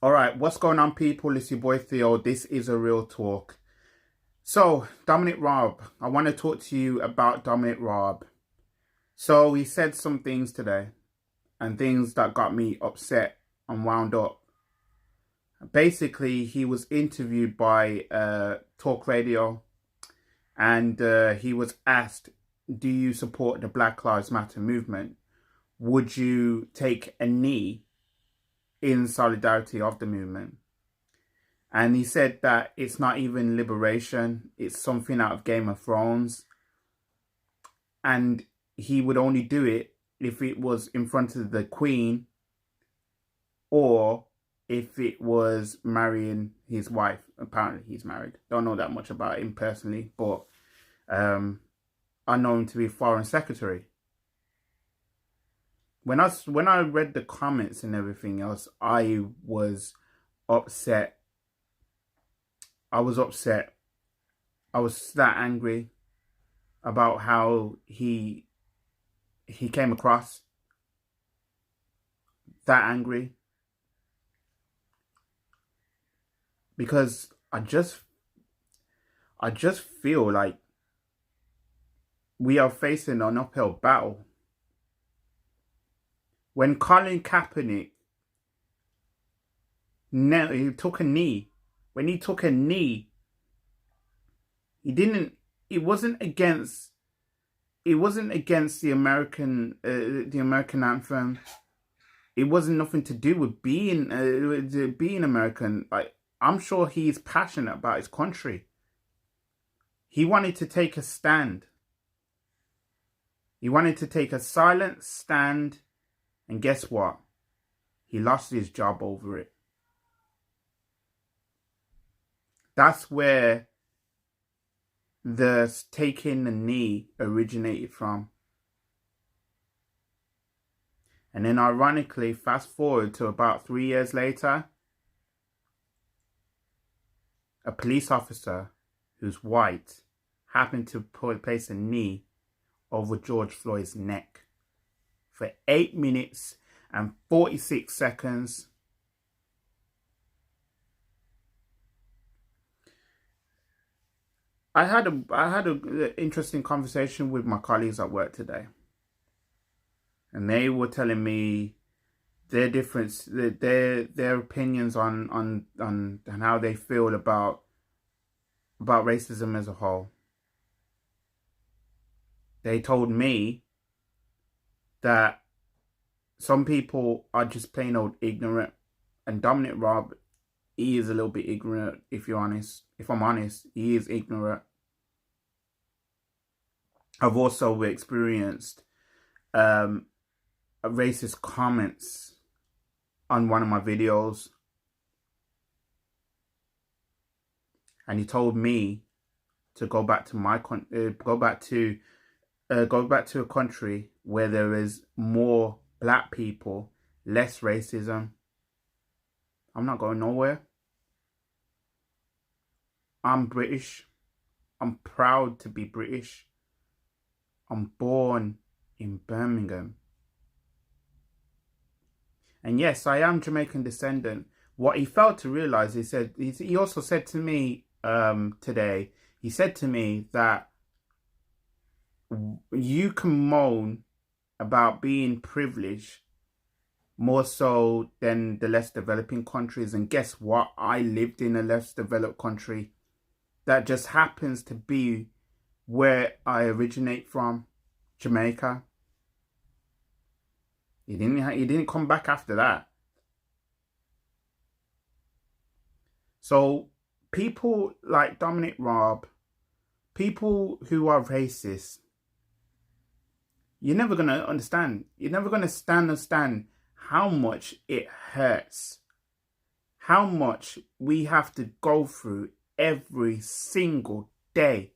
All right, what's going on, people? It's your boy Theo. This is a real talk. So, Dominic Raab, I want to talk to you about Dominic Raab. So, he said some things today and things that got me upset and wound up. Basically, he was interviewed by Talk Radio and he was asked, do you support the Black Lives Matter movement? Would you take a knee in solidarity of the movement? And he said that it's not even liberation, it's something out of Game of Thrones. And he would only do it if it was in front of the Queen or if it was marrying his wife. Apparently he's married. Don't know that much about him personally, but I know him to be Foreign Secretary. When I read the comments and everything else, I was upset. I was upset. I was that angry about how he came across. That angry. Because I just feel like we are facing an uphill battle. When Colin Kaepernick, he took a knee. When he took a knee, it wasn't against the American anthem. It wasn't nothing to do with being American. Like, I'm sure he's passionate about his country. He wanted to take a stand. He wanted to take a silent stand, and guess what? He lost his job over it. That's where the taking the knee originated from. And then ironically, fast forward to about 3 years later, a police officer who's white happened to place a knee over George Floyd's neck for 8 minutes and 46 seconds. I had an interesting conversation with my colleagues at work today, and they were telling me their opinions on how they feel about racism as a whole. They told me that some people are just plain old ignorant, and Dominic Raab, he is a little bit ignorant. If I'm honest, he is ignorant. I've also experienced racist comments on one of my videos, and he told me to go back to go back to a country where there is more black people, less racism. I'm not going nowhere. I'm British. I'm proud to be British. I'm born in Birmingham. And yes, I am Jamaican descendant. What he failed to realize, he also said to me today, he said to me that you can moan about being privileged more so than the less developing countries. And guess what? I lived in a less developed country that just happens to be where I originate from, Jamaica. He didn't come back after that. So people like Dominic Raab, people who are racist, you're never going to understand. You're never going to understand how much it hurts, how much we have to go through every single day.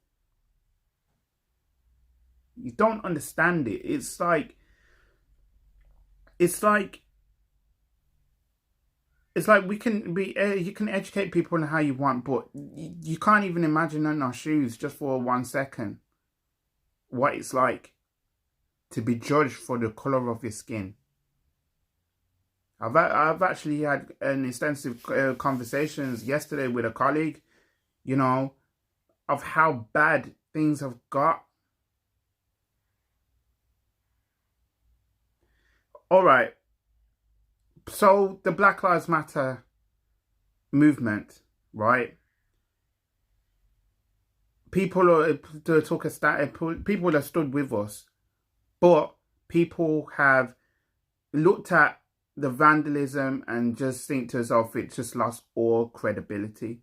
You don't understand it. It's like we can be, you can educate people on how you want, but you can't even imagine in our shoes just for 1 second what it's like to be judged for the color of your skin. I've actually had an extensive conversations yesterday with a colleague, you know, of how bad things have got. All right. So the Black Lives Matter movement, right? People are people that stood with us, but people have looked at the vandalism and just think to yourself, it just lost all credibility.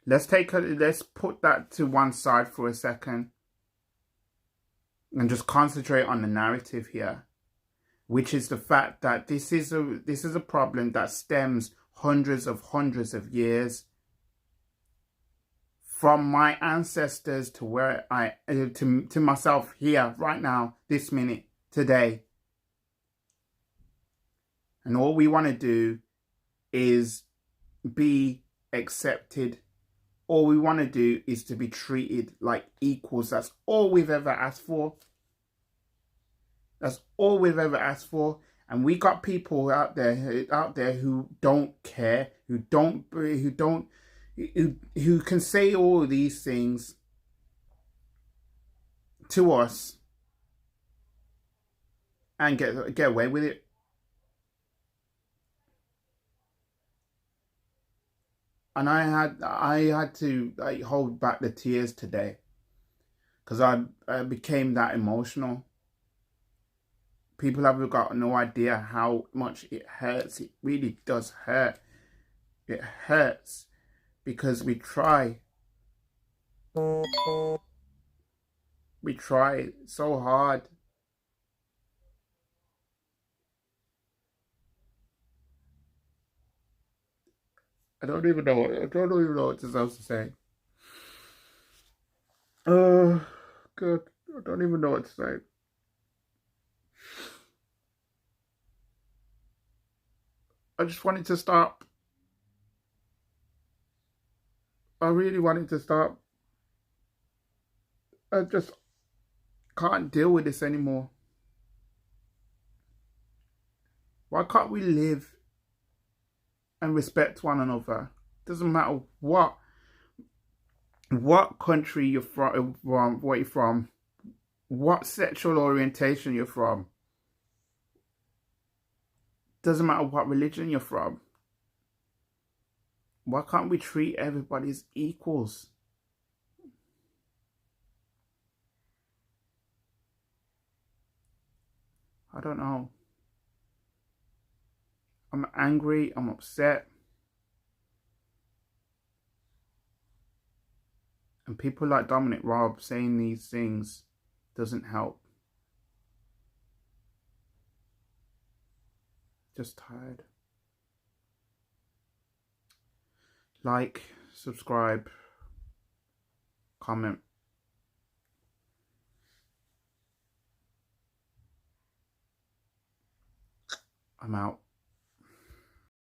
Let's put that to one side for a second and just concentrate on the narrative here, which is the fact that this is a problem that stems hundreds of years from my ancestors to where to myself here right now, this minute, today. And all we want to do is be accepted. All we want to do is to be treated like equals. That's all we've ever asked for. That's all we've ever asked for. And we got people out there who don't care, who can say all these things to us and get away with it. And I had to hold back the tears today because I became that emotional. People have got no idea how much it hurts. It really does hurt. It hurts because we try. We try so hard. I don't even know what else to say. Oh, God. I don't even know what to say. I just wanted to stop. I really wanted to stop. I just can't deal with this anymore. Why can't we live and respect one another? Doesn't matter what country you're from, where you're from, what sexual orientation you're from. Doesn't matter what religion you're from. Why can't we treat everybody as equals? I don't know. I'm angry. I'm upset. And people like Dominic Raab saying these things doesn't help. Just tired. Like, subscribe, comment. I'm out.